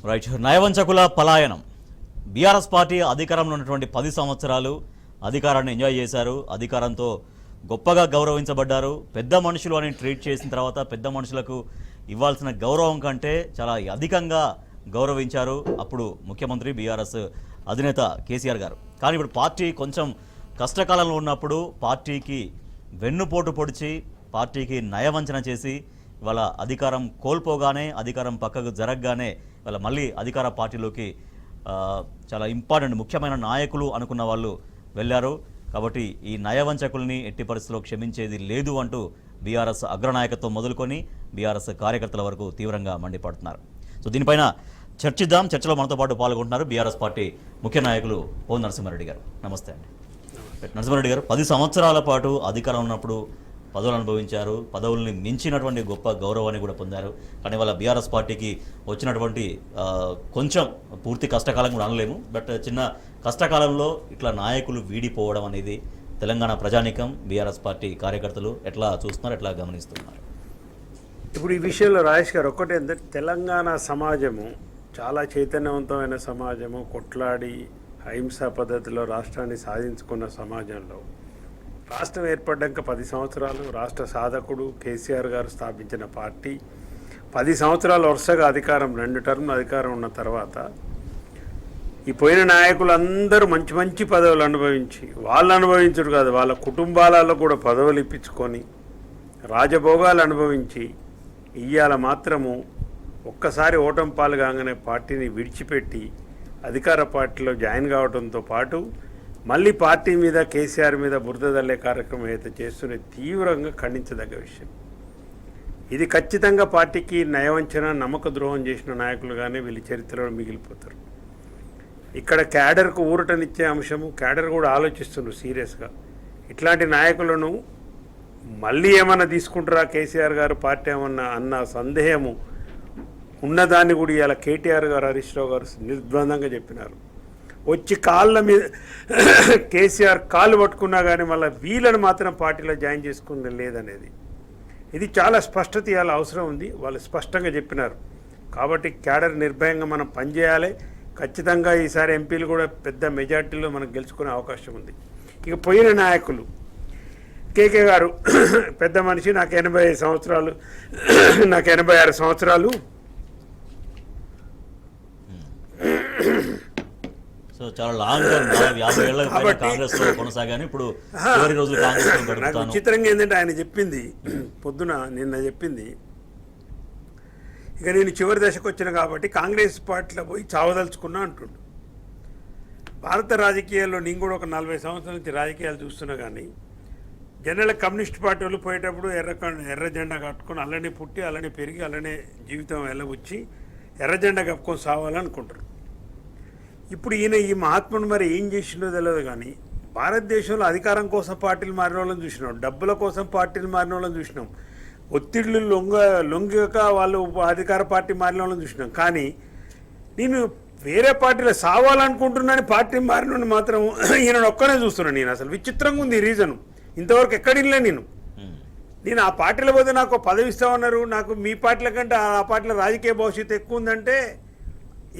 Right. నయవంచకుల పలాయనం. BRS party అధికారంలో ఉన్నటువంటి 10 సంవత్సరాలు అధికారాన్ని ఎంజాయ్ చేశారు. అధికారంతో గొప్పగా గౌరవించబడ్డారు. పెద్ద మనుషులు అని ట్రీట్ చేసిన తర్వాత పెద్ద మనుషులకు ఇవ్వాల్సిన గౌరవం కంటే చాలా అధికంగా గౌరవించారు అప్పుడు ముఖ్యమంత్రి బీఆర్ఎస్ అధినేత కేసీఆర్ గారు. కానీ ఇప్పుడు పార్టీ కొంచెం కష్టకాలంలో ఉన్నప్పుడు పార్టీకి వెన్నుపోటు పొడిచి పార్టీకి నయవంచన చేసి ఇవాళ అధికారం కోల్పోగానే అధికారం పక్కకు జరగగానే ఇవాళ మళ్ళీ అధికార పార్టీలోకి చాలా ఇంపార్టెంట్ ముఖ్యమైన నాయకులు అనుకున్న వాళ్ళు వెళ్ళారు. కాబట్టి ఈ నయవంచకుల్ని ఎట్టి పరిస్థితుల్లో క్షమించేది లేదు అంటూ బీఆర్ఎస్ అగ్రనాయకత్వం మొదలుకొని బీఆర్ఎస్ కార్యకర్తల వరకు తీవ్రంగా మండిపడుతున్నారు. సో దీనిపైన చర్చిద్దాం. చర్చలో మనతో పాటు పాల్గొంటున్నారు బీఆర్ఎస్ పార్టీ ముఖ్య నాయకులు ఓ నరసింహారెడ్డి గారు. నమస్తే అండి. నరసింహారెడ్డి గారు, 10 సంవత్సరాల పాటు అధికారం ఉన్నప్పుడు పదవులు అనుభవించారు. పదవుల్ని మించినటువంటి గొప్ప గౌరవాన్ని కూడా పొందారు. కానీ వాళ్ళ బీఆర్ఎస్ పార్టీకి వచ్చినటువంటి కొంచెం పూర్తి కష్టకాలం కూడా అనలేము, బట్ చిన్న కష్టకాలంలో ఇట్లా నాయకులు వీడిపోవడం అనేది తెలంగాణ ప్రజానీకం బీఆర్ఎస్ పార్టీ కార్యకర్తలు ఎట్లా చూస్తున్నారు, ఎట్లా గమనిస్తున్నారు? ఇప్పుడు ఈ విషయంలో రాజేష్ గారు ఒక్కటే ఏంటంటే, తెలంగాణ సమాజము చాలా చైతన్యవంతమైన సమాజము, కొట్లాడి అహింసా పద్ధతిలో రాష్ట్రాన్ని సాధించుకున్న సమాజంలో రాష్ట్రం ఏర్పడ్డాక 10 సంవత్సరాలు రాష్ట్ర సాధకుడు కేసీఆర్ గారు స్థాపించిన పార్టీ 10 సంవత్సరాలు వరుసగా అధికారం 2 టర్మ్లు అధికారం ఉన్న తర్వాత ఈ పోయిన నాయకులు అందరూ మంచి మంచి పదవులు అనుభవించి, వాళ్ళు అనుభవించడు కాదు, వాళ్ళ కుటుంబాలలో కూడా పదవులు ఇప్పించుకొని రాజభోగాలు అనుభవించి ఇయ్యాల మాత్రము ఒక్కసారి ఓటమి పాలు కాగానే పార్టీని విడిచిపెట్టి అధికార పార్టీలో జాయిన్ కావడంతో పాటు మళ్ళీ పార్టీ మీద కేసీఆర్ మీద బురద దల్లే కార్యక్రమం అయితే చేస్తూనే తీవ్రంగా ఖండించదగ్గ విషయం. ఇది ఖచ్చితంగా పార్టీకి నయవంచన నమ్మక ద్రోహం చేసిన నాయకులుగానే వీళ్ళ చరిత్రలో మిగిలిపోతారు. ఇక్కడ క్యాడర్కు ఊరటనిచ్చే అంశము, క్యాడర్ కూడా ఆలోచిస్తున్నారు సీరియస్గా. ఇట్లాంటి నాయకులను మళ్ళీ ఏమన్నా తీసుకుంటారా కేసీఆర్ గారు పార్టీ ఏమన్నా అన్న సందేహము ఉన్నదాన్ని కూడా ఇలా కేటీఆర్ గారు హరీష్ రావు గారు నిర్బంధంగా చెప్పినారు. వచ్చి కాళ్ళ మీద కేసీఆర్ కాళ్ళు పట్టుకున్నా కానీ మళ్ళీ వీళ్ళని మాత్రం పార్టీలో జాయిన్ చేసుకుని లేదనేది ఇది చాలా స్పష్టత ఇవ్వాలి అవసరం ఉంది. వాళ్ళు స్పష్టంగా చెప్పినారు. కాబట్టి క్యాడర్ నిర్భయంగా మనం పనిచేయాలి. ఖచ్చితంగా ఈసారి ఎంపీలు కూడా పెద్ద మెజార్టీలో మనం గెలుచుకునే అవకాశం ఉంది. ఇక పోయిన నాయకులు కేకే గారు పెద్ద మనిషి, నాకు 85 సంవత్సరాలు, నాకు 86 సంవత్సరాలు. సో చాలా లాంగ్ టర్మ్, 50 ఏళ్ళ కాంగ్రెస్ లో కొనసాగాను. ఇప్పుడు చివరి రోజులు కాంగ్రెస్ లో నాకు విచిత్రంగా ఏంటంటే ఆయన చెప్పింది పొద్దున నిన్న చెప్పింది, ఇక నేను చివరి దశకు వచ్చిన కాబట్టి కాంగ్రెస్ పార్టీలో పోయి చావదలుచుకున్నా అంటుండు. భారత రాజకీయాల్లో నేను కూడా ఒక 40 సంవత్సరాల నుంచి రాజకీయాలు చూస్తున్నా. కానీ జనరల్ కమ్యూనిస్ట్ పార్టీ వాళ్ళు పోయేటప్పుడు ఎర్ర జెండా కట్టుకొని అలానే పుట్టి అలానే పెరిగి అలానే జీవితం వెళ్ళవచ్చి ఎర్ర జెండా కప్పుకొని సావాలనుకుంటారు. ఇప్పుడు ఈయన ఈ మహాత్ముడు మరి ఏం చేసిండో తెలియదు. కానీ భారతదేశంలో అధికారం కోసం పార్టీలు మారిన వాళ్ళని చూసినాం, డబ్బుల కోసం పార్టీలు మారిన వాళ్ళని చూసినాం, ఒత్తిళ్లు లొంగక వాళ్ళు అధికార పార్టీ మారిన వాళ్ళని చూసినాం. కానీ నేను వేరే పార్టీలో సావాలనుకుంటున్నాను పార్టీ మారిన మాత్రం ఈయన ఒక్కనే చూస్తున్నాను. నేను అసలు విచిత్రంగా ఉంది ఈ రీజను. ఇంతవరకు ఎక్కడిలే నేను ఆ పార్టీలో పోతే నాకు పదవి ఇస్తామన్నారు, నాకు మీ పార్టీల కంటే ఆ పార్టీలో రాజకీయ భవిష్యత్తు ఎక్కువ ఉందంటే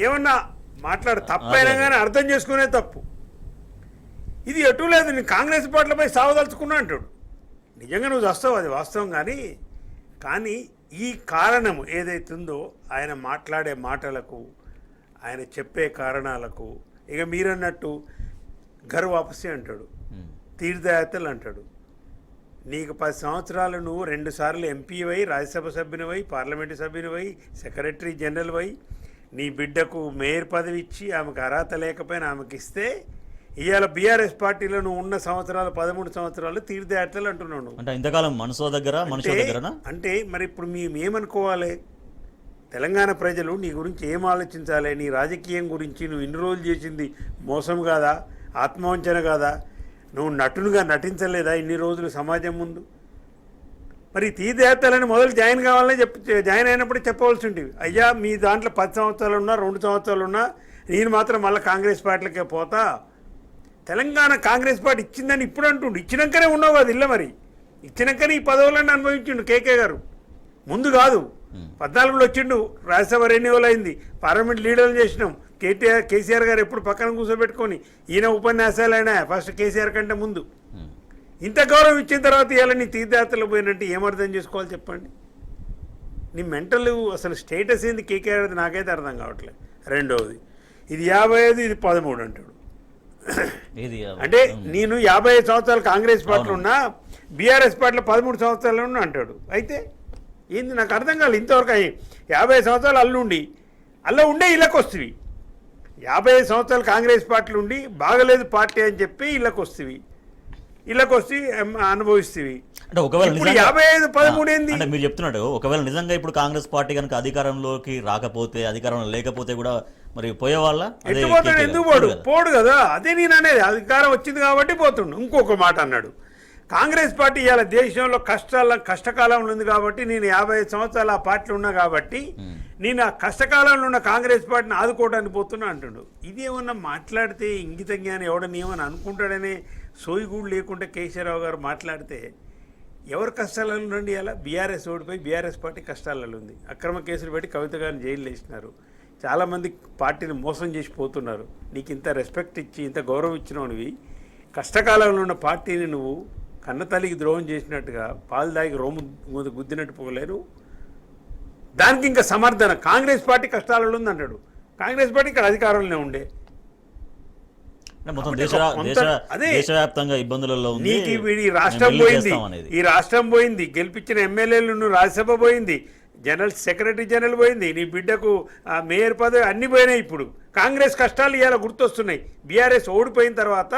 ఏమన్నా మాట్లాడు తప్పైనా కానీ అర్థం చేసుకునే తప్పు. ఇది ఎటు లేదు, నేను కాంగ్రెస్ పార్టీలపై సావదలుచుకున్నా అంటాడు. నిజంగా నువ్వు వస్తావు, అది వాస్తవం. కానీ ఈ కారణము ఏదైతుందో ఆయన మాట్లాడే మాటలకు, ఆయన చెప్పే కారణాలకు, ఇక మీరన్నట్టు ఘర్ వాపసి అంటాడు, తీర్థయాత్రలు అంటాడు. నీకు 10 సంవత్సరాలు నువ్వు 2 సార్లు ఎంపీవై, రాజ్యసభ సభ్యునివై, పార్లమెంటు సభ్యునివై, సెక్రటరీ జనరల్ వై, నీ బిడ్డకు మేయర్ పదవి ఇచ్చి ఆమెకు అర్హత లేకపోయినా ఆమెకి ఇస్తే ఇవాళ బీఆర్ఎస్ పార్టీలో నువ్వు ఉన్న సంవత్సరాలు 13 సంవత్సరాలు తీర్థయాత్రలు అంటున్నావు. అంటే ఇంతకాలం మనసు దగ్గర అంటే మరి ఇప్పుడు మేమనుకోవాలి? తెలంగాణ ప్రజలు నీ గురించి ఏం ఆలోచించాలి? నీ రాజకీయం గురించి నువ్వు ఇన్ని రోజులు చేసింది మోసం కాదా, ఆత్మవంచన కాదా? నువ్వు నటునుగా నటించలేదా ఇన్ని రోజులు సమాజం ముందు? మరి తీర్థయాత్రలని మొదలు జాయిన్ కావాలని జాయిన్ అయినప్పుడు చెప్పవలసి ఉండేవి. అయ్యా మీ దాంట్లో 10 సంవత్సరాలు ఉన్నా 2 సంవత్సరాలు ఉన్నా నేను మాత్రం మళ్ళీ కాంగ్రెస్ పార్టీలకే పోతా. తెలంగాణ కాంగ్రెస్ పార్టీ ఇచ్చిందని ఇప్పుడు అంటుండు. ఇచ్చినాకనే ఉన్నావు కదా ఇల్ల, మరి ఇచ్చినాకనే ఈ పదవులన్నీ అనుభవించిండు కేకే గారు, ముందు కాదు. 14లో వచ్చిండు, రాజ్యసభ రెన్యువల్ అయింది, పార్లమెంట్ లీడర్లు చేసినాం. కేసీఆర్ గారు ఎప్పుడు పక్కన కూర్చోబెట్టుకొని ఈయన ఉపన్యాసాలు అయినా ఫస్ట్ కేసీఆర్ కంటే ముందు. ఇంత గౌరవం ఇచ్చిన తర్వాత ఇవాళ నీ తీర్థయాత్రలు పోయినట్టు ఏమర్థం చేసుకోవాలి చెప్పండి? నీ మెంటల్ అసలు స్టేటస్ ఏంది కేకేఆర్ అది నాకైతే అర్థం కావట్లేదు. రెండవది, ఇది 55 ఇది 13 అంటాడు. అంటే నేను 55 సంవత్సరాలు కాంగ్రెస్ పార్టీలో ఉన్నా, బీఆర్ఎస్ పార్టీలో 13 సంవత్సరాలు ఉన్నా అంటాడు. అయితే ఏంది నాకు అర్థం కాలేదు. ఇంతవరకు 50 సంవత్సరాలు అల్లుండి అలా ఉండే ఇళ్ళకి వస్తుంది. 55 సంవత్సరాలు కాంగ్రెస్ పార్టీలు ఉండి బాగలేదు పార్టీ అని చెప్పి ఇళ్ళకి వస్తుంది, ఇళ్ళకి వస్తే అనుభవిస్తుంది. అంటే ఒకవేళ 55 13 ఏంది అంటే మీరు చెప్తున్నాడు, ఒకవేళ నిజంగా ఇప్పుడు కాంగ్రెస్ పార్టీ కనుక అధికారంలోకి రాకపోతే, అధికారంలో లేకపోతే కూడా మరి పోయేవాళ్ళ ఎందుకు పోడు కదా. అదే నేను అనేది, అధికారం వచ్చింది కాబట్టి పోతుండు. ఇంకొక మాట అన్నాడు, కాంగ్రెస్ పార్టీ ఇవాళ దేశంలో కష్టకాలంలో ఉంది కాబట్టి నేను 55 సంవత్సరాలు ఆ పార్టీలో ఉన్నా కాబట్టి నేను ఆ కష్టకాలంలో ఉన్న కాంగ్రెస్ పార్టీని ఆదుకోవడానికి పోతున్నా అంటుండు. ఇది ఏమన్నా మాట్లాడితే ఇంగిత జ్ఞానం ఎవడని ఏమని అనుకుంటాడనే సోయిగూడు లేకుండా కేశవరావు గారు మాట్లాడితే ఎవరు కష్టాలలో ఉండండి? ఇలా బీఆర్ఎస్ ఓడిపోయి బీఆర్ఎస్ పార్టీ కష్టాలలో ఉంది. అక్రమ కేసులు పెట్టి కవిత గారిని జైలు వేసినారు. చాలామంది పార్టీని మోసం చేసి పోతున్నారు. నీకు ఇంత రెస్పెక్ట్ ఇచ్చి ఇంత గౌరవం ఇచ్చినవి కష్టకాలంలో ఉన్న పార్టీని నువ్వు కన్నతల్లికి ద్రోహం చేసినట్టుగా పాలు దాగి రోము గుద్దినట్టు పోలేరు. దానికి ఇంకా సమర్థన కాంగ్రెస్ పార్టీ కష్టాలలో ఉంది అంటాడు. కాంగ్రెస్ పార్టీ ఇక్కడ అధికారంలోనే ఉండే మొత్తం దేశవ్యాప్తంగా ఇబ్బందులలో ఉంది. నీకు ఈ రాష్ట్రం పోయింది, ఈ రాష్ట్రం పోయింది, గెలిపించిన ఎమ్మెల్యేలు రాజ్యసభ పోయింది, జనరల్ సెక్రటరీ జనరల్ పోయింది, నీ బిడ్డకు మేయర్ పదవి అన్ని పోయినాయి. ఇప్పుడు కాంగ్రెస్ కష్టాలు ఇవాళ గుర్తొస్తున్నాయి. బీఆర్ఎస్ ఓడిపోయిన తర్వాత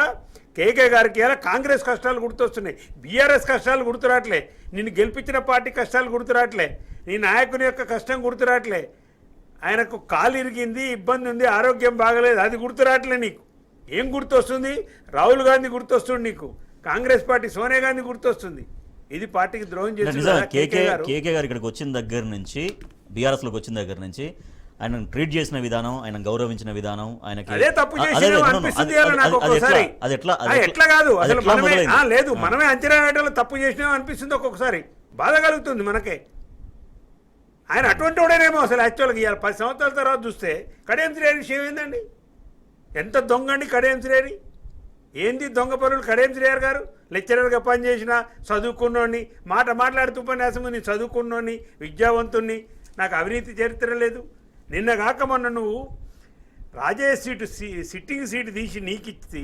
కేకే గారికి ఇలా కాంగ్రెస్ కష్టాలు గుర్తొస్తున్నాయి, బీఆర్ఎస్ కష్టాలు గుర్తురాట్లే, నిన్ను గెలిపించిన పార్టీ కష్టాలు గుర్తురాట్లే, నీ నాయకుని యొక్క కష్టం గుర్తురాట్లే, ఆయనకు కాలు ఇరిగింది, ఇబ్బంది ఉంది, ఆరోగ్యం బాగలేదు, అది గుర్తురాట్లే. నీకు ఏం గుర్తొస్తుంది? రాహుల్ గాంధీ గుర్తొస్తుంది, నీకు కాంగ్రెస్ పార్టీ సోనియా గాంధీ గుర్తొస్తుంది. ఇది పార్టీకి ద్రోహం చేస్తుంది. కేకే గారు ఇక్కడికి వచ్చిన దగ్గర నుంచి, బీఆర్ఎస్లోకి వచ్చిన దగ్గర నుంచి ఆయన ట్రీట్ చేసిన విధానం, ఆయన గౌరవించిన విధానం, ఆయనకి ఎట్లా కాదు అసలు లేదు, మనమే అంచనా వేయడంలో తప్పు చేసినా అనిపిస్తుంది. ఒక్కొక్కసారి బాధ కలుగుతుంది మనకే. ఆయన అటువంటి వాడేనేమో అసలు యాక్చువల్గా ఇవాళ 10 సంవత్సరాల తర్వాత చూస్తే కడియం శ్రేణి విషయం ఏందండి? ఎంత దొంగ అండి కడియం శ్రేణి? ఏంది దొంగ పనులు? కడియం శ్రేయర్ గారు లెక్చరర్గా పనిచేసిన చదువుకున్నోని, మాట్లాడుతూ ఉపన్యాసం, నేను చదువుకున్నోని, విద్యావంతుణ్ణి, నాకు అవినీతి చరిత్ర లేదు. నిన్న కాక మొన్న నువ్వు రాజయ్య సీటు సిట్టింగ్ సీటు తీసి నీకిచ్చి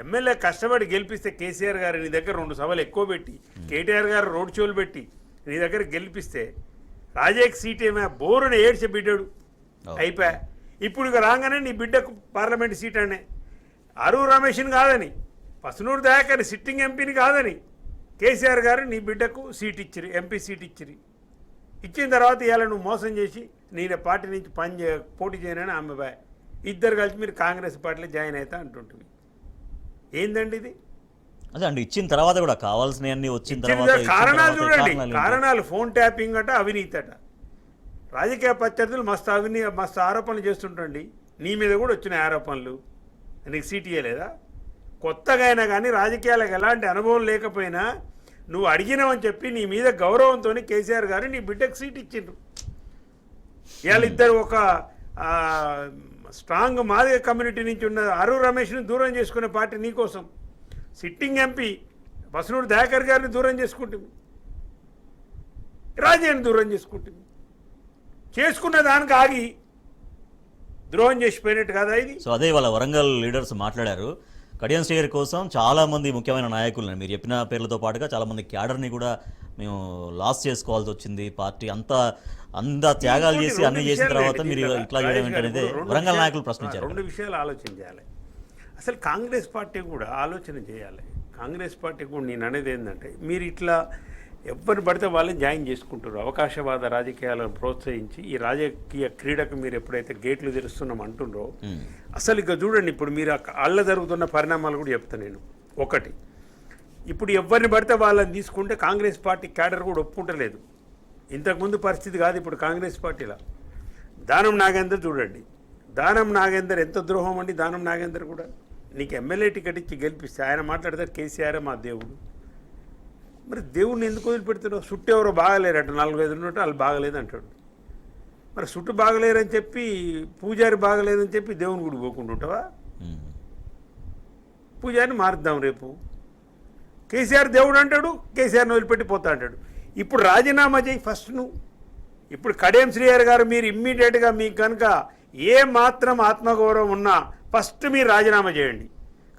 ఎమ్మెల్యే కష్టపడి గెలిపిస్తే కేసీఆర్ గారు నీ దగ్గర 2 సభలు ఎక్కువ పెట్టి, కేటీఆర్ గారు రోడ్ షోలు పెట్టి నీ దగ్గర గెలిపిస్తే రాజయ్యకి సీట్ ఏమైనా బోరుని ఏడ్చే బిడ్డాడు అయిపోయా. ఇప్పుడు ఇక రాగానే నీ బిడ్డకు పార్లమెంట్ సీట్ అనే అరువు రమేష్ని కాదని, పసునూరు దయాకర్ని సిట్టింగ్ ఎంపీని కాదని కేసీఆర్ గారు నీ బిడ్డకు సీట్ ఇచ్చిరి, ఎంపీ సీట్ ఇచ్చిరి. ఇచ్చిన తర్వాత ఇవాళ నువ్వు మోసం చేసి నేను పార్టీ నుంచి పోటీ చేయనని ఆమె బాయ్ ఇద్దరు కలిసి మీరు కాంగ్రెస్ పార్టీలో జాయిన్ అవుతా అంటుంటుంది. ఏందండి ఇది? అదే అండి, ఇచ్చిన తర్వాత కూడా కావాల్సినవన్నీ వచ్చిన తర్వాత కారణాలు చూడండి. కారణాలు ఫోన్ ట్యాపింగ్ అట, అవినీతి అట, రాజకీయ ప్రత్యర్థులు మస్తు ఆరోపణలు చేస్తుంటండి. నీ మీద కూడా వచ్చిన ఆరోపణలు. నీకు సీట్ ఇవ్వలేదా? కొత్తగా అయినా కానీ రాజకీయాలకు ఎలాంటి అనుభవం లేకపోయినా నువ్వు అడిగినావని చెప్పి నీ మీద గౌరవంతో కేసీఆర్ గారు నీ బిడ్డకు సీట్ ఇచ్చిండ్రు. ఇవాళ ఇద్దరు ఒక స్ట్రాంగ్ మాదిగ కమ్యూనిటీ నుంచి ఉన్న అరువు రమేష్ని దూరం చేసుకునే పార్టీ నీకోసం, సిట్టింగ్ ఎంపీ బసనూరు దయాకర్ గారిని దూరం చేసుకుంటుంది, రాజయ్యని దూరం చేసుకుంటుంది. చేసుకున్న దానికి ఆగి ద్రోహం చేసిపోయినట్టు కదా ఇది. సో అదే వాళ్ళ వరంగల్ లీడర్స్ మాట్లాడారు. కడియం శ్రేయర్ కోసం చాలామంది ముఖ్యమైన నాయకులను మీరు చెప్పిన పేర్లతో పాటుగా చాలామంది క్యాడర్ని కూడా మేము లాస్ చేసుకోవాల్సి వచ్చింది. పార్టీ అంత త్యాగాలు చేసి అన్ని చేసిన తర్వాత మీరు ఇట్లా చేయడం ఏంటనేది వరంగల్ నాయకులు ప్రశ్నించారు. 2 విషయాలు ఆలోచన చేయాలి. అసలు కాంగ్రెస్ పార్టీ కూడా ఆలోచన చేయాలి. కాంగ్రెస్ పార్టీ కూడా నేను అనేది ఏంటంటే, మీరు ఇట్లా ఎవరిని పడితే వాళ్ళని జాయిన్ చేసుకుంటారు. అవకాశవాద రాజకీయాలను ప్రోత్సహించి ఈ రాజకీయ క్రీడకు మీరు ఎప్పుడైతే గేట్లు తెరుస్తున్నాం అంటుండ్రో, అసలు ఇక చూడండి, ఇప్పుడు మీరు అల్ల జరుగుతున్న పరిణామాలు కూడా చెప్తాను నేను. ఒకటి, ఇప్పుడు ఎవరిని పడితే వాళ్ళని తీసుకుంటే కాంగ్రెస్ పార్టీ క్యాడర్ కూడా ఒప్పుకుంటలేదు. ఇంతకుముందు పరిస్థితి కాదు ఇప్పుడు కాంగ్రెస్ పార్టీలో. దానం నాగేందర్ చూడండి, దానం నాగేందర్ ఎంత ద్రోహం అండి. దానం నాగేందర్ కూడా నీకు ఎమ్మెల్యే టికెట్ ఇచ్చి గెలిపిస్తే ఆయన మాట్లాడతారు కేసీఆర్ మా దేవుడు. మరి దేవుడిని ఎందుకు వదిలిపెడుతున్నావు? చుట్టూ ఎవరో బాగలేరట, 4-5 ఉన్నట్టు వాళ్ళు బాగలేదు అంటాడు. మరి సుట్టు బాగలేరని చెప్పి పూజారి బాగలేదని చెప్పి దేవుని గుడి పోకుంటుంటావా? పూజారిని మారుద్దాం రేపు. కేసీఆర్ దేవుడు అంటాడు, కేసీఆర్ని వదిలిపెట్టి పోతా అంటాడు. ఇప్పుడు రాజీనామా చేయి ఫస్ట్ నువ్వు. ఇప్పుడు కడియం శ్రీహరి గారు మీరు ఇమ్మీడియట్గా మీకు కనుక ఏ మాత్రం ఆత్మగౌరవం ఉన్నా ఫస్ట్ మీరు రాజీనామా చేయండి.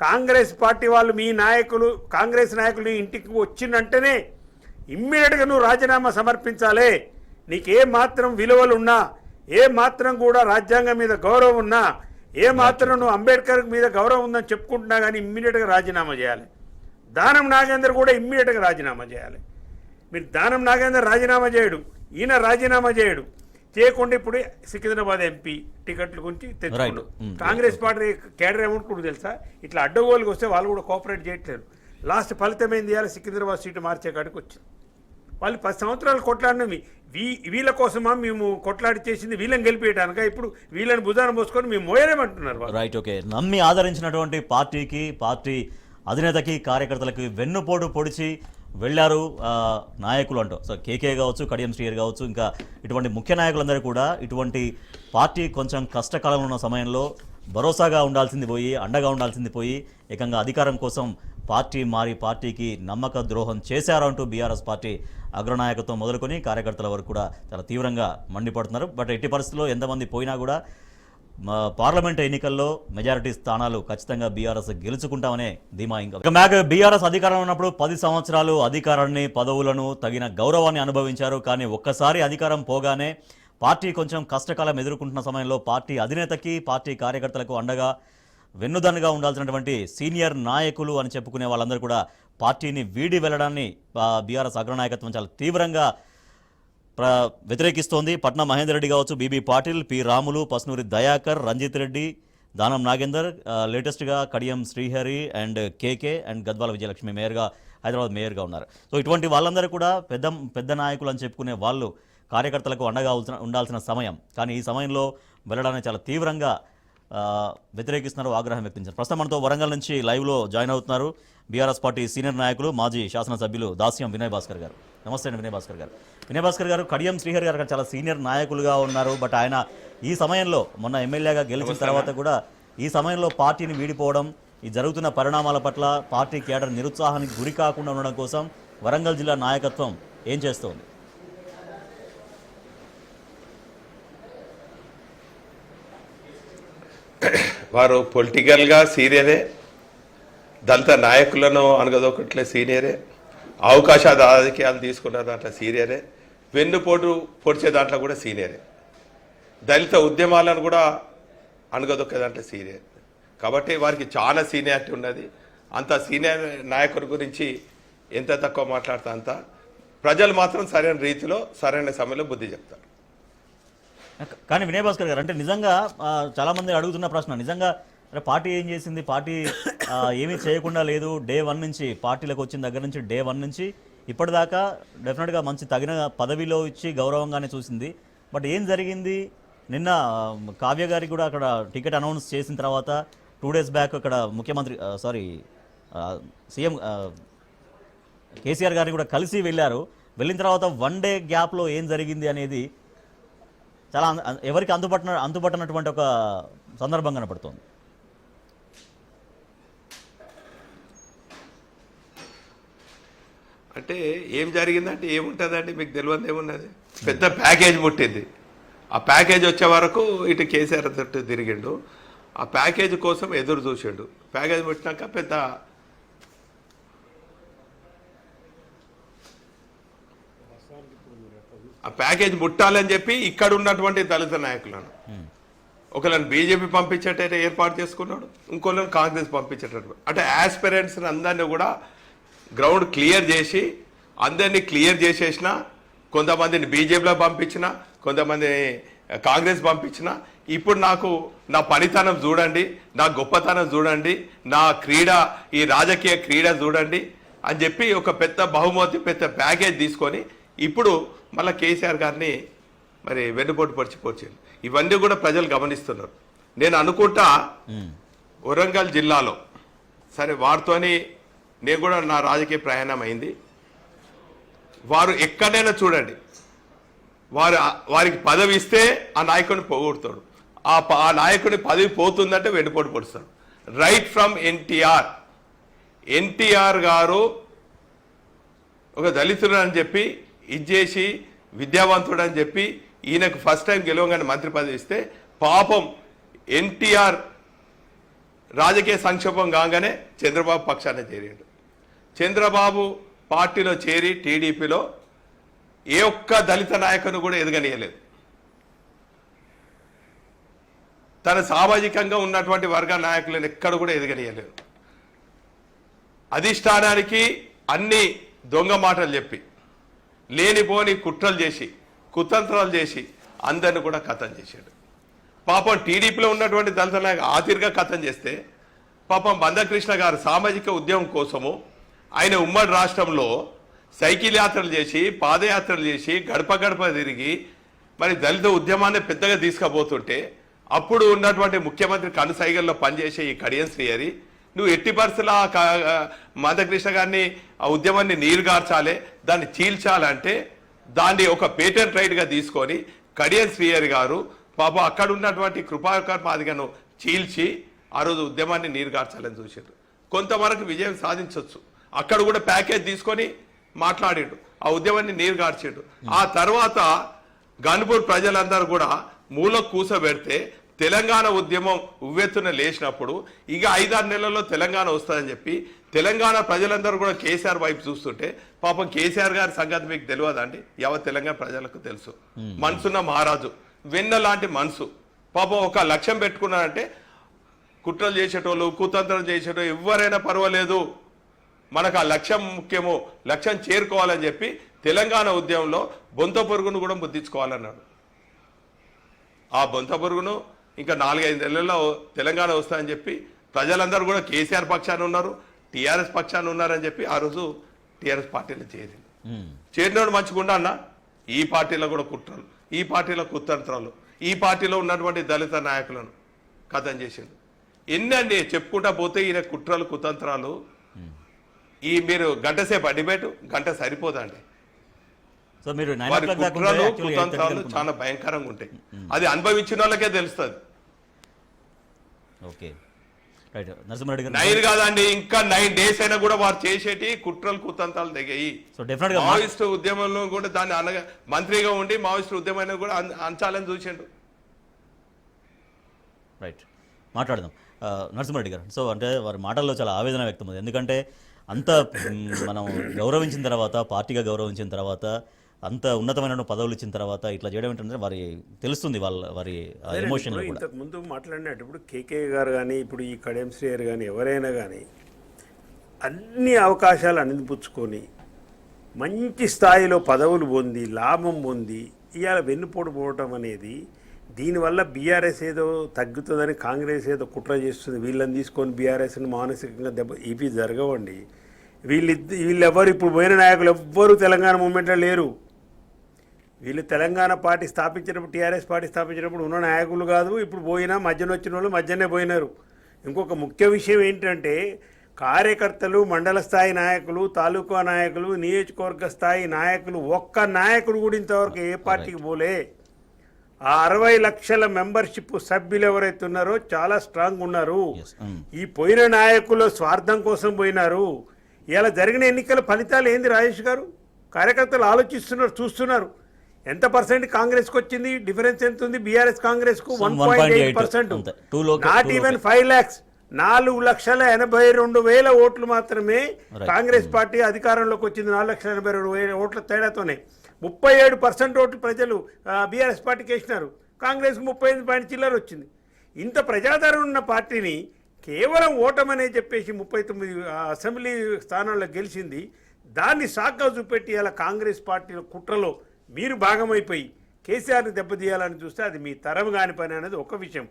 కాంగ్రెస్ పార్టీ వాళ్ళు మీ నాయకులు, కాంగ్రెస్ నాయకులు ఇంటికి వచ్చిందంటేనే ఇమ్మీడియట్గా నువ్వు రాజీనామా సమర్పించాలి. నీకు ఏ మాత్రం విలువలు ఉన్నా, ఏ మాత్రం కూడా రాజ్యాంగం మీద గౌరవం ఉన్నా, ఏ మాత్రం నువ్వు అంబేద్కర్ మీద గౌరవం ఉందని చెప్పుకుంటున్నా కానీ ఇమ్మీడియట్గా రాజీనామా చేయాలి. దానం నాగేందర్ కూడా ఇమ్మీడియట్గా రాజీనామా చేయాలి. మీరు దానం నాగేందర్ రాజీనామా చేయడు, ఈయన రాజీనామా చేయడు. చేయకుండా ఇప్పుడు సికింద్రాబాద్ ఎంపీ టికెట్ల గురించి తెచ్చుకోండు. కాంగ్రెస్ పార్టీ కేడర్ ఏమనుకుంటు తెలుసా? ఇట్లా అడ్డగోలుకి వస్తే వాళ్ళు కూడా కోఆపరేట్ చేయట్లేరు. లాస్ట్ ఫలితం ఏం చేయాలి? సికింద్రాబాద్ సీటు మార్చే కాడికి వచ్చింది. వాళ్ళు 10 సంవత్సరాలు కొట్లాడినవి వీళ్ళ కోసమా మేము కొట్లాడి చేసింది వీళ్ళని గెలిపేయడానిక? ఇప్పుడు వీళ్ళని భుజాన పోసుకొని మేము మోయలేమంటున్నారు. Right, okay. నమ్మి ఆదరించినటువంటి పార్టీకి, పార్టీ అధినేతకి, కార్యకర్తలకి వెన్నుపోటు పొడిచి వెళ్ళారు నాయకులు అంటూ. సో కేకే కావచ్చు, కడియం శ్రీహరి కావచ్చు, ఇంకా ఇటువంటి ముఖ్య నాయకులందరూ కూడా ఇటువంటి పార్టీ కొంచెం కష్టకాలంలో ఉన్న సమయంలో భరోసాగా ఉండాల్సింది పోయి, అండగా ఉండాల్సింది పోయి, ఏకంగా అధికారం కోసం పార్టీ మారి పార్టీకి నమ్మక ద్రోహం చేశారు అంటూ బీఆర్ఎస్ పార్టీ అగ్రనాయకత్వం మొదలుకొని కార్యకర్తల వరకు కూడా చాలా తీవ్రంగా మండిపడుతున్నారు. బట్ ఎట్టి పరిస్థితుల్లో ఎంతమంది పోయినా కూడా పార్లమెంట్ ఎన్నికల్లో మెజారిటీ స్థానాలు ఖచ్చితంగా బీఆర్ఎస్ గెలుచుకుంటామనే ధీమా. ఇంకా బీఆర్ఎస్ అధికారంలో ఉన్నప్పుడు 10 సంవత్సరాలు అధికారాన్ని, పదవులను, తగిన గౌరవాన్ని అనుభవించారు. కానీ ఒక్కసారి అధికారం పోగానే పార్టీ కొంచెం కష్టకాలం ఎదుర్కొంటున్న సమయంలో పార్టీ అధినేతకి, పార్టీ కార్యకర్తలకు అండగా వెన్నుదన్నుగా ఉండాల్సినటువంటి సీనియర్ నాయకులు అని చెప్పుకునే వాళ్ళందరూ కూడా పార్టీని వీడి వెళ్లడాన్ని బీఆర్ఎస్ అగ్రనాయకత్వం చాలా తీవ్రంగా వ్యతిరేకిస్తోంది. పట్నం మహేందర్ రెడ్డి కావచ్చు, బీబీ పాటిల్, పి రాములు, పస్నూరి దయాకర్, రంజిత్ రెడ్డి, దానం నాగేందర్, లేటెస్ట్గా Kadiyam Srihari and KK and Gadwal Vijayalakshmi Hyderabad మేయర్గా ఉన్నారు. సో ఇటువంటి వాళ్ళందరూ కూడా పెద్ద నాయకులు అని చెప్పుకునే వాళ్ళు కార్యకర్తలకు అండగా ఉండాల్సిన సమయం. కానీ ఈ సమయంలో వెళ్ళడాన్ని చాలా తీవ్రంగా వ్యతిరేకిస్తున్నారు, ఆగ్రహం వ్యక్తించారు. ప్రస్తుతం మనతో వరంగల్ నుంచి లైవ్లో జాయిన్ అవుతున్నారు బీఆర్ఎస్ పార్టీ సీనియర్ నాయకులు, మాజీ శాసనసభ్యులు దాస్యం వినయ్ భాస్కర్ గారు. నమస్తే అండి వినయ్ భాస్కర్ గారు. వినయ్ భాస్కర్ గారు, కడియం శ్రీహరి గారు చాలా సీనియర్ నాయకులుగా ఉన్నారు. బట్ ఆయన ఈ సమయంలో మొన్న ఎమ్మెల్యేగా గెలిచిన తర్వాత కూడా ఈ సమయంలో పార్టీని వీడిపోవడం, ఈ జరుగుతున్న పరిణామాల పట్ల పార్టీ కేడర్ నిరుత్సాహానికి గురి కాకుండా ఉండడం కోసం వరంగల్ జిల్లా నాయకత్వం ఏం చేస్తోంది? వారు పొలిటికల్గా సీనియరే, దళిత నాయకులను అనగదొకట్లే సీనియరే, అవకాశ రాజకీయాలు తీసుకున్న దాంట్లో సీనియరే, వెన్నుపోటు పొడిచే దాంట్లో కూడా సీనియరే, దళిత ఉద్యమాలను కూడా అనగదొక్కే దాంట్లో సీనియర్. కాబట్టి వారికి చాలా సీనియారిటీ ఉన్నది. అంత సీనియర్ నాయకుడి గురించి ఎంత తక్కువ మాట్లాడితే అంత. ప్రజలు మాత్రం సరైన రీతిలో సరైన సమయంలో బుద్ధి చెప్తారు. కానీ వినయ్ భాస్కర్ గారు, అంటే నిజంగా చాలామంది అడుగుతున్న ప్రశ్న, నిజంగా పార్టీ ఏం చేసింది? పార్టీ ఏమీ చేయకుండా లేదు. డే 1 నుంచి పార్టీలకు వచ్చిన దగ్గర నుంచి డే 1 నుంచి ఇప్పటిదాకా డెఫినెట్గా మంచి తగిన పదవిలో ఇచ్చి గౌరవంగానే చూసింది. బట్ ఏం జరిగింది? నిన్న కావ్య గారికి కూడా అక్కడ టికెట్ అనౌన్స్ చేసిన తర్వాత 2 days బ్యాక్ అక్కడ ముఖ్యమంత్రి సీఎం కేసీఆర్ గారిని కూడా కలిసి వెళ్ళారు. వెళ్ళిన తర్వాత 1 day గ్యాప్లో ఏం జరిగింది అనేది చాలా ఎవరికి అంతుపట్టనటువంటి ఒక సందర్భం కనపడుతోంది. అంటే ఏం జరిగిందంటే ఏముంటుందండి, మీకు తెలియదు ఏమున్నది. పెద్ద ప్యాకేజ్ ముట్టింది. ఆ ప్యాకేజ్ వచ్చే వరకు ఇటు కేసీఆర్ తట్టు తిరిగిండు. ఆ ప్యాకేజ్ కోసం ఎదురు చూసిండు. ప్యాకేజ్ ముట్టినాక పెద్ద ఆ ప్యాకేజ్ ముట్టాలని చెప్పి ఇక్కడ ఉన్నటువంటి దళిత నాయకులను ఒకళ్ళని బీజేపీ పంపించేటట్టు ఏర్పాటు చేసుకున్నాడు, ఇంకోళ్ళని కాంగ్రెస్ పంపించేటట్టు. అంటే ఆస్పిరెంట్స్ అందరినీ కూడా గ్రౌండ్ క్లియర్ చేసి అందరినీ క్లియర్ చేసేసిన, కొంతమందిని బీజేపీలో పంపించిన, కొంతమందిని కాంగ్రెస్ పంపించిన. ఇప్పుడు నాకు నా పనితనం చూడండి, నా గొప్పతనం చూడండి, నా క్రీడ, ఈ రాజకీయ క్రీడ చూడండి అని చెప్పి ఒక పెద్ద బహుమతి, పెద్ద ప్యాకేజ్ తీసుకొని ఇప్పుడు మళ్ళీ కేసీఆర్ గారిని మరి వెన్నుపోటు పొడిచిపోయింది. ఇవన్నీ కూడా ప్రజలు గమనిస్తున్నారు. నేను అనుకుంటా వరంగల్ జిల్లాలో సరే వారితోని నేను కూడా నా రాజకీయ ప్రయాణం అయింది. వారు ఎక్కడైనా చూడండి, వారికి పదవి ఇస్తే ఆ నాయకుడిని పోగొడతాడు. ఆ నాయకుని పదవి పోతుందంటే వెన్నుపోటు పొడుస్తాడు. రైట్ ఫ్రమ్ ఎన్టీఆర్ గారు ఒక దళితుడు అని చెప్పి ఇచ్చేసి విద్యావంతుడు అని చెప్పి ఈయనకు ఫస్ట్ టైం గెలవగానే మంత్రి పదవి ఇస్తే పాపం ఎన్టీఆర్ రాజకీయ సంక్షోభం కాగానే చంద్రబాబు పక్షాన చేరాడు. చంద్రబాబు పార్టీలో చేరి టీడీపీలో ఏ ఒక్క దళిత నాయకుని కూడా ఎదగనీయలేదు. తన సామాజికంగా ఉన్నటువంటి వర్గ నాయకులను ఎక్కడ కూడా ఎదగనీయలేదు. అధిష్టానానికి అన్ని దొంగ మాటలు చెప్పి లేనిపోని కుట్రలు చేసి కుతంత్రాలు చేసి అందరిని కూడా ఖతం చేశాడు. పాపం టీడీపీలో ఉన్నటువంటి దళిత నాయకులు ఆఖరిగా ఖతం చేస్తే పాపం మందకృష్ణ గారు సామాజిక ఉద్యమం కోసము ఆయన ఉమ్మడి రాష్ట్రంలో సైకిల్ యాత్రలు చేసి పాదయాత్రలు చేసి గడప గడప తిరిగి మరి దళిత ఉద్యమాన్ని పెద్దగా తీసుకుపోతుంటే అప్పుడు ఉన్నటువంటి ముఖ్యమంత్రి కనుసైగల్లో పనిచేసే ఈ కడియం శ్రీహరి నువ్వు ఎట్టి పరిస్థితుల్లో మందకృష్ణ గారిని ఆ ఉద్యమాన్ని నీరుగార్చాలి, దాన్ని చీల్చాలంటే దాన్ని ఒక పేటెంట్ రైట్గా తీసుకొని కడియం శ్రీహరి గారు పాపం అక్కడ ఉన్నటువంటి కృపాకర్ మాదిగను చీల్చి ఆ రోజు ఉద్యమాన్ని నీరుగార్చాలని చూశారు. కొంతవరకు విజయం సాధించవచ్చు. అక్కడ కూడా ప్యాకేజ్ తీసుకొని మాట్లాడాడు, ఆ ఉద్యమాన్ని నీరుగార్చాడు. ఆ తర్వాత గన్పూర్ ప్రజలందరూ కూడా మూల కూసబెడితే తెలంగాణ ఉద్యమం ఉవ్వెత్తున లేచినప్పుడు ఇక 5-6 నెలల్లో తెలంగాణ వస్తుందని చెప్పి తెలంగాణ ప్రజలందరూ కూడా కేసీఆర్ వైపు చూస్తుంటే పాపం కేసీఆర్ గారి సంగతి మీకు తెలియదండి, యావత్ తెలంగాణ ప్రజలకు తెలుసు. మనసున్న మహారాజు, వెన్న లాంటి మనసు. పాపం ఒక లక్ష్యం పెట్టుకున్నారంటే కుట్రలు చేసేటోళ్ళు కుతంత్రం చేసేటోళ్ళు ఎవరైనా పర్వాలేదు, మనకు ఆ లక్ష్యం ముఖ్యము, లక్ష్యం చేరుకోవాలని చెప్పి తెలంగాణ ఉద్యమంలో బొంత పొరుగును కూడా ముద్దించుకోవాలన్నాడు. ఆ బొంత పొరుగును ఇంకా 4-5 నెలల్లో తెలంగాణ వస్తాయని చెప్పి ప్రజలందరూ కూడా కేసీఆర్ పక్షాన ఉన్నారు, టీఆర్ఎస్ పక్షాన ఉన్నారని చెప్పి ఆ రోజు టీఆర్ఎస్ పార్టీలో చేరింది. చేరినోడు మంచిగుండా అన్న, ఈ పార్టీలో కూడా కుట్రలు, ఈ పార్టీలో కుతంత్రాలు, ఈ పార్టీలో ఉన్నటువంటి దళిత నాయకులను కథం చేసిండు. ఎన్నండి చెప్పుకుంటా పోతే ఈయన కుట్రలు కుతంత్రాలు. ఈ మీరు గంట సేపు డిబేట్ గంట సరిపోదండి. సో మీరు వారి కుట్రలు కుతంత్రాలు చాలా భయంకరంగా ఉంటాయి. అది అనుభవించిన వాళ్ళకే తెలుస్తుంది. Okay right. నరసింహారెడ్డి గారు 9 కాదండి, ఇంకా 9 days అయినా కూడా వారు చేసేటి కుట్రలు కుతంత్రాలు దిగాయి. సో డెఫినెట్ గా మావోయిస్టు ఉద్యమంలో కూడా దాన్ని అనగా మంత్రిగా ఉండి మావోయిస్టు ఉద్యమాన్ని కూడా అంచాలని చూసిండు. రైట్ మాట్లాడదాం. నరసింహారెడ్డి గారు, సో అంటే వారి మాటల్లో చాలా ఆవేదన వ్యక్తమైంది. ఎందుకంటే అంత మనం గౌరవించిన తర్వాత, పార్టీగా గౌరవించిన తర్వాత, అంత ఉన్నతమైన పదవులు ఇచ్చిన తర్వాత ఇట్లా చేయడం ఏంటంటే వారి తెలుస్తుంది వారి ఎమోషన్. ఇంతకు ముందు మాట్లాడినప్పుడు కేకే గారు కానీ ఇప్పుడు ఈ కడియం శ్రీహరి కానీ ఎవరైనా కానీ అన్ని అవకాశాలు అందిపుచ్చుకొని మంచి స్థాయిలో పదవులు పొంది లాభం పొంది ఇవాళ వెన్నుపోటు పోవటం అనేది, దీనివల్ల బీఆర్ఎస్ ఏదో తగ్గుతుందని కాంగ్రెస్ ఏదో కుట్ర చేస్తుంది, వీళ్ళని తీసుకొని బీఆర్ఎస్ని మానసికంగా ఇవి జరగవండి. వీళ్ళెవ్వరు ఇప్పుడు పోయిన నాయకులు ఎవ్వరూ తెలంగాణ మూమెంట్లో లేరు. వీళ్ళు తెలంగాణ పార్టీ స్థాపించినప్పుడు, టీఆర్ఎస్ పార్టీ స్థాపించినప్పుడు ఉన్న నాయకులు కాదు. ఇప్పుడు పోయినా మధ్యన వచ్చిన వాళ్ళు మధ్యనే పోయినారు. ఇంకొక ముఖ్య విషయం ఏంటంటే కార్యకర్తలు, మండల స్థాయి నాయకులు, తాలూకా నాయకులు, నియోజకవర్గ స్థాయి నాయకులు, ఒక్క నాయకుడు కూడా ఇంతవరకు ఏ పార్టీకి పోలే. ఆ 60 లక్షల మెంబర్షిప్ సభ్యులు ఎవరైతే ఉన్నారో చాలా స్ట్రాంగ్ ఉన్నారు. ఈ పోయిన నాయకులు స్వార్థం కోసం పోయినారు. ఇలా జరిగిన ఎన్నికల ఫలితాలు ఏంది రాజేష్ గారు? కార్యకర్తలు ఆలోచిస్తున్నారు, చూస్తున్నారు. ఎంత పర్సెంట్ కాంగ్రెస్కి వచ్చింది, డిఫరెన్స్ ఎంత ఉంది బీఆర్ఎస్ కాంగ్రెస్కు? 1.8%. Not even 5 lakhs. 4,82,000 ఓట్లు మాత్రమే కాంగ్రెస్ పార్టీ అధికారంలోకి వచ్చింది. 4,82,000 ఓట్ల తేడాతోనే 37% ఓట్లు ప్రజలు బీఆర్ఎస్ పార్టీకి వేసినారు. కాంగ్రెస్కి 35 చిల్లర వచ్చింది. ఇంత ప్రజాదరణ ఉన్న పార్టీని కేవలం ఓటమనే చెప్పేసి 39 అసెంబ్లీ స్థానాల్లో గెలిచింది. దాన్ని సాగ్గా చూపెట్టి అలా కాంగ్రెస్ పార్టీల కుట్రలో మీరు భాగమైపోయి కేసీఆర్ని దెబ్బతీయాలని చూస్తే అది మీ తరం కాని పని అనేది ఒక విషయం.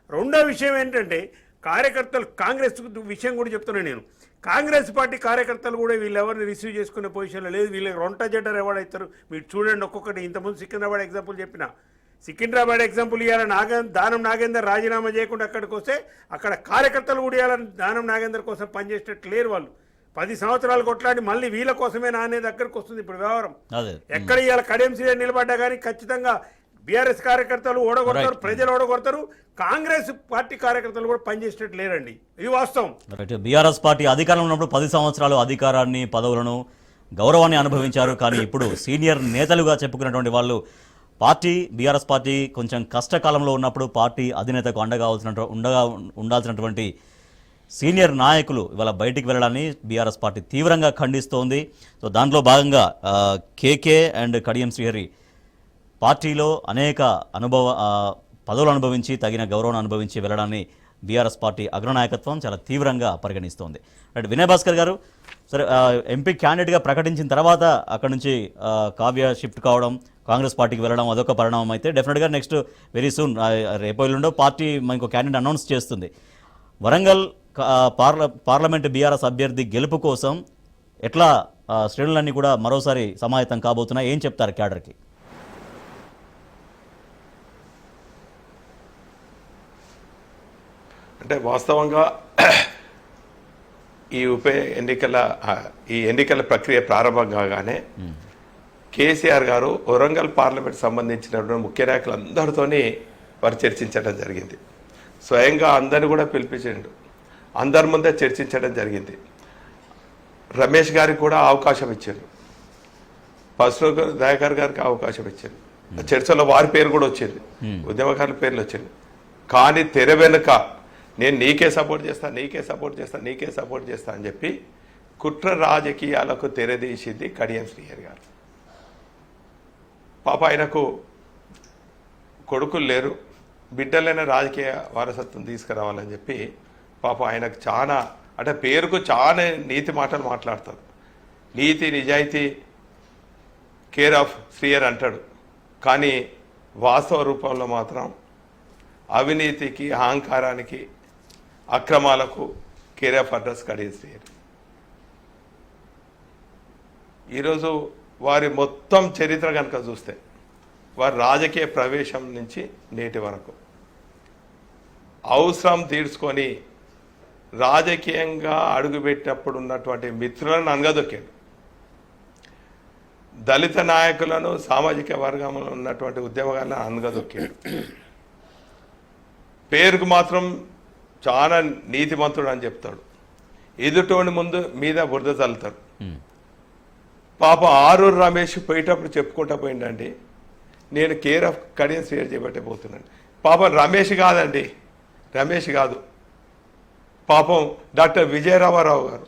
రెండో విషయం ఏంటంటే కార్యకర్తలు, కాంగ్రెస్ విషయం కూడా చెప్తున్నాను నేను. కాంగ్రెస్ పార్టీ కార్యకర్తలు కూడా వీళ్ళెవరిని రిసీవ్ చేసుకునే పొజిషన్లో లేదు. వీళ్ళకి రొంట జడ్డర్ ఎవడవుతారు మీరు చూడండి. ఒక్కొక్కటి ఇంతకుముందు సికింద్రాబాద్ ఎగ్జాంపుల్ చెప్పిన, సికింద్రాబాద్ ఎగ్జాంపుల్ ఇవ్వాలని దానం నాగేందర్ రాజీనామా చేయకుండా అక్కడికి వస్తే అక్కడ కార్యకర్తలు కూడా ఇవ్వాలని దానం నాగేందర్ కోసం పనిచేసేటట్టు లేరు. 10 సంవత్సరాలు కొట్లాడి మళ్ళీ వీళ్ళ కోసమే నానే దగ్గరకు వస్తుంది ఇప్పుడు వ్యవహారం. అదే ఎక్కడ ఇవాళ కడియం శ్రీహరి నిలబడ్డా కానీ ఖచ్చితంగా బీఆర్ఎస్ కార్యకర్తలు ఓడగొడతారు, ప్రజలు ఓడగొడతారు, కాంగ్రెస్ పార్టీ కార్యకర్తలు కూడా పనిచేసేటట్టు లేరండి. ఇది వాస్తవం. రైట్. బీఆర్ఎస్ పార్టీ అధికారంలో ఉన్నప్పుడు 10 సంవత్సరాలు అధికారాన్ని, పదవులను, గౌరవాన్ని అనుభవించారు. కానీ ఇప్పుడు సీనియర్ నేతలుగా చెప్పుకున్నటువంటి వాళ్ళు బీఆర్ఎస్ పార్టీ కొంచెం కష్టకాలంలో ఉన్నప్పుడు పార్టీ అధినేతకు అండగా ఉండాల్సినటువంటి సీనియర్ నాయకులు ఇవాళ బయటికి వెళ్ళడాన్ని బీఆర్ఎస్ పార్టీ తీవ్రంగా ఖండిస్తోంది. సో దాంట్లో భాగంగా కేకే అండ్ కడియం శ్రీహరి పార్టీలో అనేక పదవులు అనుభవించి తగిన గౌరవం అనుభవించి వెళ్ళడాన్ని బీఆర్ఎస్ పార్టీ అగ్రనాయకత్వం చాలా తీవ్రంగా పరిగణిస్తోంది. రైట్. వినయ్ భాస్కర్ గారు, సరే, ఎంపీ క్యాండిడేట్గా ప్రకటించిన తర్వాత అక్కడ నుంచి కావ్య షిఫ్ట్ కావడం, కాంగ్రెస్ పార్టీకి వెళ్ళడం అదొక పరిణామం అయితే డెఫినెట్గా నెక్స్ట్ వెరీ సూన్ రేపు ఎల్లుండో పార్టీ ఇంకో క్యాండిడేట్ అనౌన్స్ చేస్తుంది. వరంగల్ పార్లమెంటు బీఆర్ఎస్ అభ్యర్థి గెలుపు కోసం ఎట్లా శ్రేణులన్నీ కూడా మరోసారి సమాయత్తం కాబోతున్నాయి, ఏం చెప్తారు క్యాడర్కి? అంటే వాస్తవంగా ఈ ఎన్నికల ప్రక్రియ ప్రారంభం కాగానే కేసీఆర్ గారు వరంగల్ పార్లమెంట్ సంబంధించినటువంటి ముఖ్య నాయకులందరితోని వారు చర్చించడం జరిగింది. స్వయంగా అందరిని కూడా పిలిపించండు, అందరి ముందే చర్చించడం జరిగింది. రమేష్ గారికి కూడా అవకాశం ఇచ్చారు, పసులు దయాకర్ గారికి అవకాశం ఇచ్చారు. చర్చలో వారి పేరు కూడా వచ్చింది, ఉద్యమకారుల పేర్లు వచ్చింది. కానీ తెర వెనుక నేను నీకే సపోర్ట్ చేస్తా అని చెప్పి కుట్ర రాజకీయాలకు తెరదీసింది కడియం శ్రీహరి గారు. పాప ఆయనకు కొడుకులు లేరు, బిడ్డలైన రాజకీయ వారసత్వం తీసుకురావాలని చెప్పి పాప ఆయనకు చాలా, అంటే పేరుకు చాలా నీతి మాటలు మాట్లాడతారు. నీతి నిజాయితీ కేర్ ఆఫ్ శ్రీహరి అంటాడు, కానీ వాస్తవ రూపంలో మాత్రం అవినీతికి, అహంకారానికి, అక్రమాలకు care of address Kadiyam Srihari. ఈరోజు వారి మొత్తం చరిత్ర కనుక చూస్తే వారి రాజకీయ ప్రవేశం నుంచి నేటి వరకు అవసరం తీర్చుకొని రాజకీయంగా అడుగుపెట్టినప్పుడు ఉన్నటువంటి మిత్రులను అనగదొక్కాడు. దళిత నాయకులను, సామాజిక వర్గంలో ఉన్నటువంటి ఉద్యమగాలను అనగదొక్కాడు. పేరుకు మాత్రం చాలా నీతిమంతుడు అని చెప్తాడు, ఎదుటోని ముందు మీద బురద చల్లుతాడు. పాప ఆరూరు రమేష్ పోయేటప్పుడు చెప్పుకుంటా పోయిండండి, నేను కేర్ ఆఫ్ కడియం శ్రీహరి చేపట్టబోతున్నాను. పాపం రమేష్ కాదు, పాపం డాక్టర్ విజయరామారావు గారు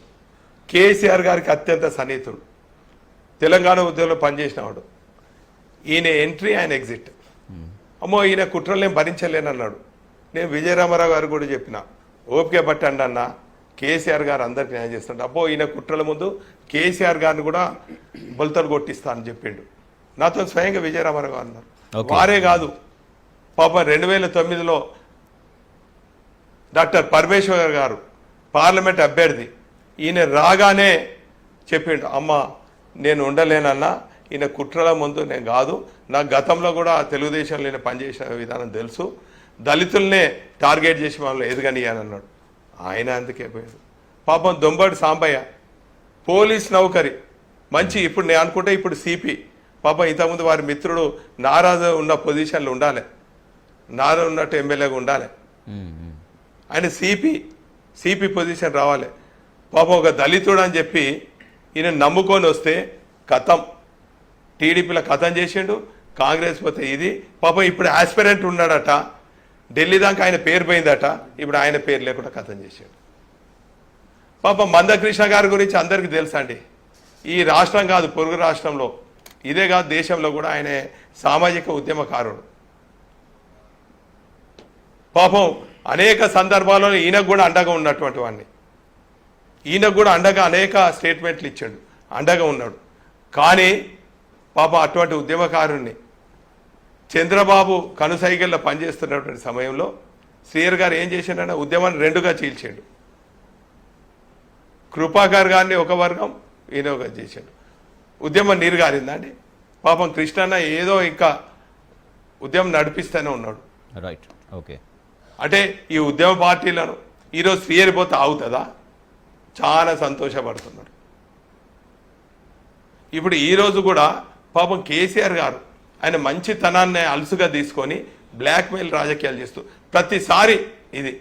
కేసీఆర్ గారికి అత్యంత సన్నిహితుడు, తెలంగాణ ఉద్యమంలో పనిచేసినవాడు. ఈయన ఎంట్రీ, ఆయన ఎగ్జిట్. అమ్మో ఈయన కుట్రలేం భరించలేనన్నాడు. నేను విజయరామారావు గారు కూడా చెప్పిన, ఓపిక పట్టండి అన్న, కేసీఆర్ గారు అందరికి న్యాయం చేస్తున్నాడు. అబ్బో ఈయన కుట్రల ముందు కేసీఆర్ గారిని కూడా బొలతలు కొట్టిస్తా అని చెప్పిండు. నాతో స్వయంగా విజయరామారావు గారు అన్నారు. వారే కాదు, పాపం 2009లో డాక్టర్ పరమేశ్వర్ గారు పార్లమెంట్ అభ్యర్థి, ఈయన రాగానే చెప్పిండు, అమ్మ నేను ఉండలేనన్నా, ఈయన కుట్రల ముందు నేను కాదు, నాకు గతంలో కూడా తెలుగుదేశంలో నేను పనిచేసిన విధానం తెలుసు, దళితుల్నే టార్గెట్ చేసి మమ్మల్ని ఎదుగనియాని అన్నాడు. ఆయన అందుకే పోయాడు. పాపం దొంబడి సాంబయ్య పోలీస్ నౌకరి మంచి, ఇప్పుడు నేను అనుకుంటే ఇప్పుడు సిపి, పాపం ఇంతకుముందు వారి మిత్రుడు నారాజు ఉన్న పొజిషన్లో ఉండాలి, నారాజు ఉన్నట్టు ఎమ్మెల్యేగా ఉండాలి, ఆయన సిపి పొజిషన్ రావాలి. పాపం ఒక దళితుడు అని చెప్పి ఈయన నమ్ముకొని వస్తే కథం, టీడీపీలో కథం చేసిండు, కాంగ్రెస్ పోతే ఇది. పాపం ఇప్పుడు ఆస్పిరెంట్ ఉన్నాడట, ఢిల్లీ దాకా ఆయన పేరు పోయిందట, ఇప్పుడు ఆయన పేరు లేకుండా కథం చేశాడు. పాపం మందకృష్ణ గారి గురించి అందరికీ తెలుసా అండి. ఈ రాష్ట్రం కాదు, పొరుగు రాష్ట్రంలో, ఇదే కాదు దేశంలో కూడా ఆయన సామాజిక ఉద్యమకారుడు. పాపం అనేక సందర్భాల్లో ఈయనకు కూడా అండగా ఉన్నటువంటి వాడిని, ఈయనకు కూడా అండగా అనేక స్టేట్మెంట్లు ఇచ్చాడు, అండగా ఉన్నాడు. కానీ పాపం అటువంటి ఉద్యమకారుణ్ణి చంద్రబాబు కనుసైగల్లో పనిచేస్తున్నటువంటి సమయంలో శ్రీహరి గారు ఏం చేశాడన్న ఉద్యమాన్ని రెండుగా చీల్చాడు. కృపాకర్ గారిని ఒక వర్గం, ఈయన ఒక చేశాడు. ఉద్యమం నీరుగారిందండి. పాపం కృష్ణన్న ఏదో ఇంకా ఉద్యమం నడిపిస్తూనే ఉన్నాడు. Right, okay. అంటే ఈ ఉద్యమ పార్టీలను ఈరోజు శ్రీహరి పోతే ఆగుతుందా? చాలా సంతోషపడుతున్నారు. ఇప్పుడు ఈరోజు కూడా పాపం కేసీఆర్ గారు ఆయన మంచితనాన్ని అలుసుగా తీసుకొని బ్లాక్మెయిల్ రాజకీయాలు చేస్తూ ప్రతిసారి ఇది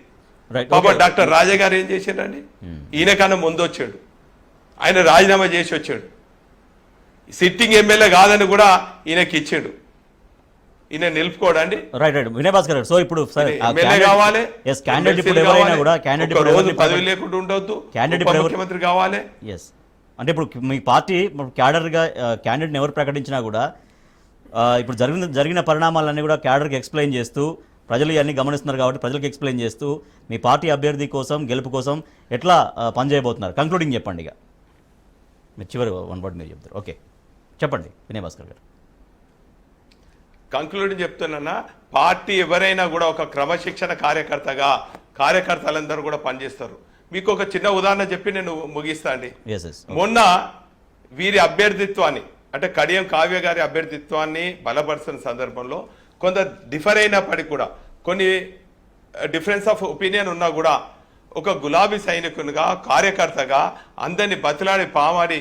పాపం డాక్టర్ రాజా గారు ఏం చేశారండి, ఈయన కన్నా ముందు వచ్చాడు, ఆయన రాజీనామా చేసి వచ్చాడు, సిట్టింగ్ ఎమ్మెల్యే కాదని కూడా ఈయనకి ఇచ్చాడు, ఈయన నిలుపుకోడండి. రైట్ రైట్ వినయ్ భాస్కర్ గారు, సో ఇప్పుడు ఎమ్మెల్యే కావాలి, రోజు పదవి లేకుండా ఉండొద్దు, ముఖ్యమంత్రి కావాలి. ఎస్ అంటే ఇప్పుడు మీ పార్టీ క్యాడర్గా క్యాండిడేట్ని ఎవరు ప్రకటించినా కూడా ఇప్పుడు జరిగిన పరిణామాలన్నీ కూడా క్యాడర్కి ఎక్స్ప్లెయిన్ చేస్తూ ప్రజలు ఇవన్నీ గమనిస్తున్నారు కాబట్టి ప్రజలకు ఎక్స్ప్లెయిన్ చేస్తూ మీ పార్టీ అభ్యర్థి కోసం గెలుపు కోసం ఎట్లా పనిచేయబోతున్నారు కంక్లూడింగ్ చెప్పండి. ఇక మీరు చివరి వన్ వర్డ్ మీరు చెప్తారు. ఓకే చెప్పండి వినయ్ భాస్కర్ గారు. కంక్లూడింగ్ చెప్తున్నా, పార్టీ ఎవరైనా కూడా ఒక క్రమశిక్షణ కార్యకర్తలందరూ కూడా పనిచేస్తారు. మీకు ఒక చిన్న ఉదాహరణ చెప్పి నేను ముగిస్తా అండి. మొన్న వీరి అభ్యర్థిత్వాన్ని అంటే కడియం కావ్య గారి అభ్యర్థిత్వాన్ని బలపరుస్తున్న సందర్భంలో కొంత డిఫర్ అయినప్పటికీ కూడా కొన్ని డిఫరెన్స్ ఆఫ్ ఒపీనియన్ ఉన్నా కూడా ఒక గులాబీ సైనికునిగా కార్యకర్తగా అందరినీ బతిలాడి పామాడి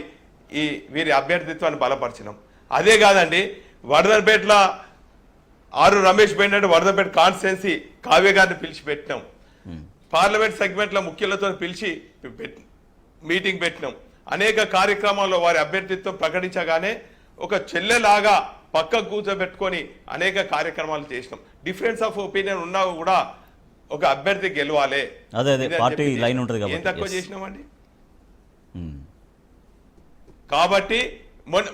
ఈ వీరి అభ్యర్థిత్వాన్ని బలపరిచినాం. అదే కాదండి, వరదపేటలో రమేష్ బెండే వరదపేట కాన్స్టిట్యున్సీ కావ్య గారిని పిలిచి పెట్టినాం. పార్లమెంట్ సెగ్మెంట్ల ముఖ్యులతో పిలిచి మీటింగ్ పెట్టినాం. అనేక కార్యక్రమాల్లో వారి అభ్యర్థిత్వం ప్రకటించగానే ఒక చెల్లెలాగా పక్కకు కూర్చోబెట్టుకొని అనేక కార్యక్రమాలు చేసినాం. డిఫరెన్స్ ఆఫ్ ఒపీనియన్ ఉన్నా కూడా ఒక అభ్యర్థి గెలవాలి, ఏం తక్కువ చేసినామండి. కాబట్టి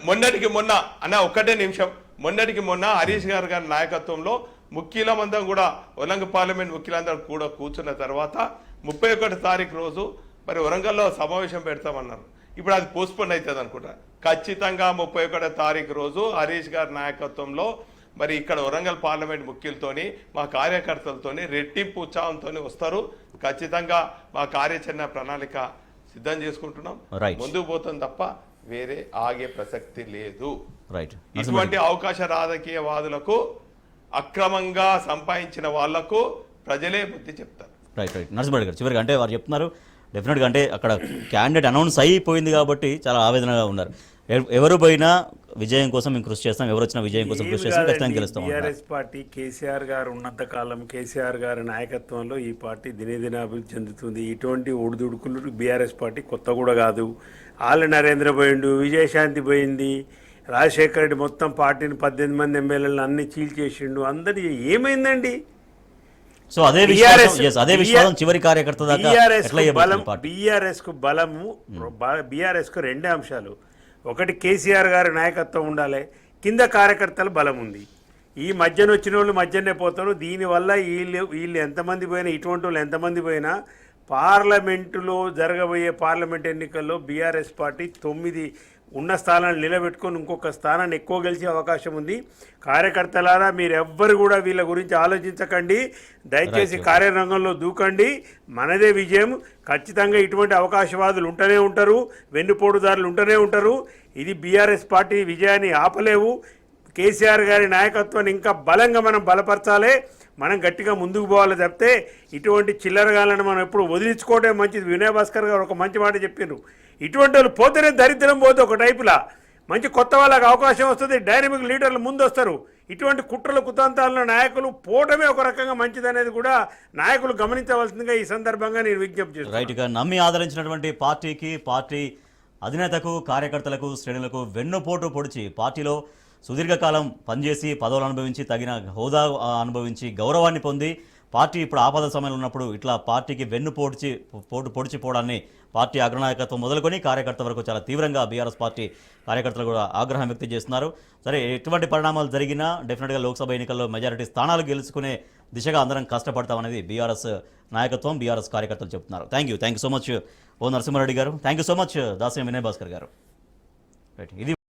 మొన్నటికి మొన్న అన్న ఒక్కటే నిమిషం, మొన్నటికి మొన్న హరీష్ గారి నాయకత్వంలో ముఖ్యులమందరం కూడా వరంగల్ పార్లమెంట్ ముఖ్యులందరూ కూడా కూర్చున్న తర్వాత 31 తారీఖు రోజు మరి వరంగల్లో సమావేశం పెడతామన్నారు. ఇప్పుడు అది పోస్ట్పోన్ అవుతుంది అనుకుంటా. ఖచ్చితంగా 31 తారీఖు రోజు హరీష్ గారి నాయకత్వంలో మరి ఇక్కడ వరంగల్ పార్లమెంట్ ముఖ్యులతోని మా కార్యకర్తలతోని రెట్టింపు ఉత్సాహంతో వస్తారు. ఖచ్చితంగా మా కార్యాచరణ ప్రణాళిక సిద్ధం చేసుకుంటున్నాం, ముందుకు పోతాం తప్ప వేరే ఆగే ప్రసక్తి లేదు. ఇటువంటి అవకాశ రాజకీయవాదులకు అక్రమంగా సంపాదించిన వాళ్లకు ప్రజలే బుద్ధి చెప్తారు. రైట్ రైట్ నరసింహరెడ్డి గారు చివరిగా అంటే వారు చెప్తున్నారు డెఫినెట్గా అంటే అక్కడ క్యాండిడేట్ అనౌన్స్ అయిపోయింది కాబట్టి చాలా ఆవేదనగా ఉన్నారు. ఎవరు పోయినా విజయం కోసం మేము కృషి చేస్తాం, ఎవరు వచ్చినా విజయం కోసం కృషి చేస్తాం, ఖచ్చితంగా గెలుస్తాం. టీఆర్ఎస్ పార్టీ కేసీఆర్ గారు ఉన్నంత కాలం కేసీఆర్ గారి నాయకత్వంలో ఈ పార్టీ దినదిన అభివృద్ధి చెందుతుంది. ఇటువంటి ఒడిదుడుకులు బీఆర్ఎస్ పార్టీ కొత్త కూడా కాదు. ఆళ్ళ నరేంద్ర పోయిండు, విజయశాంతి పోయింది, రాజశేఖర రెడ్డి మొత్తం పార్టీని 18 మంది ఎమ్మెల్యేలను అన్ని చీల్చేసిండు. అందరి ఏమైందండి? సో అదే విశ్వాసం చివరి కార్యకర్త దాకా బీఆర్ఎస్ కు బలము, బీఆర్ఎస్ కు రెండే అంశాలు. ఒకటి కేసీఆర్ గారి నాయకత్వం ఉండాలి, కింద కార్యకర్తల బలం ఉంది. ఈ మధ్యన వచ్చిన వాళ్ళు మధ్యనే పోతారు. దీనివల్ల వీళ్ళు ఎంతమంది పోయినా, ఇటువంటి వాళ్ళు ఎంతమంది పోయినా పార్లమెంటులో జరగబోయే పార్లమెంట్ ఎన్నికల్లో బీఆర్ఎస్ పార్టీ 9 ఉన్న స్థానాన్ని నిలబెట్టుకొని ఇంకొక స్థానాన్ని ఎక్కువ గెలిచే అవకాశం ఉంది. కార్యకర్తలారా మీరెవ్వరు కూడా వీళ్ళ గురించి ఆలోచించకండి, దయచేసి కార్యరంగంలో దూకండి, మనదే విజయం. ఖచ్చితంగా ఇటువంటి అవకాశవాదులు ఉంటూనే ఉంటారు, వెన్నుపోటుదారులు ఉంటూనే ఉంటారు. ఇది బీఆర్ఎస్ పార్టీ విజయాన్ని ఆపలేవు. కేసీఆర్ గారి నాయకత్వాన్ని ఇంకా బలంగా మనం బలపరచాలి, మనం గట్టిగా ముందుకు పోవాలి తప్పితే ఇటువంటి చిల్లరగాలను మనం ఎప్పుడు వదిలించుకోవడం మంచిది. వినయ్ భాస్కర్ గారు ఒక మంచి మాట చెప్పిండ్రు, ఇటువంటి వాళ్ళు పోతేనే దరిద్రం పోతే ఒక టైపులా మంచి కొత్త వాళ్ళకి అవకాశం వస్తుంది, డైనమిక్ లీడర్లు ముందు వస్తారు. ఇటువంటి కుట్రల కుతంత్రాలను నాయకులు పోవటమే ఒక రకంగా మంచిదనేది కూడా నాయకులు గమనించవలసిందిగా ఈ సందర్భంగా నేను విజ్ఞప్తి చేస్తాను. రైట్గా నమ్మి ఆదరించినటువంటి పార్టీకి, పార్టీ అధినేతకు, కార్యకర్తలకు, శ్రేణులకు వెన్నుపోటు పొడిచి పార్టీలో సుదీర్ఘకాలం పనిచేసి పదవులు అనుభవించి తగిన హోదా అనుభవించి గౌరవాన్ని పొంది పార్టీ ఇప్పుడు ఆపద సమయంలో ఉన్నప్పుడు ఇట్లా పార్టీకి పొడిచిపోవడాన్ని పార్టీ అగ్రనాయకత్వం మొదలుకొని కార్యకర్త వరకు చాలా తీవ్రంగా బీఆర్ఎస్ పార్టీ కార్యకర్తలు కూడా ఆగ్రహం వ్యక్తం చేస్తున్నారు. సరే ఎటువంటి పరిణామాలు జరిగినా డెఫినెట్గా లోక్సభ ఎన్నికల్లో మెజారిటీ స్థానాలు గెలుచుకునే దిశగా అందరం కష్టపడతామనేది బీఆర్ఎస్ నాయకత్వం, బీఆర్ఎస్ కార్యకర్తలు చెప్తున్నారు. థ్యాంక్ యూ సో మచ్ ఓ నరసింహారెడ్డి గారు. Thank you so much Dasari Vinay Bhaskar గారు. రైట్ ఇది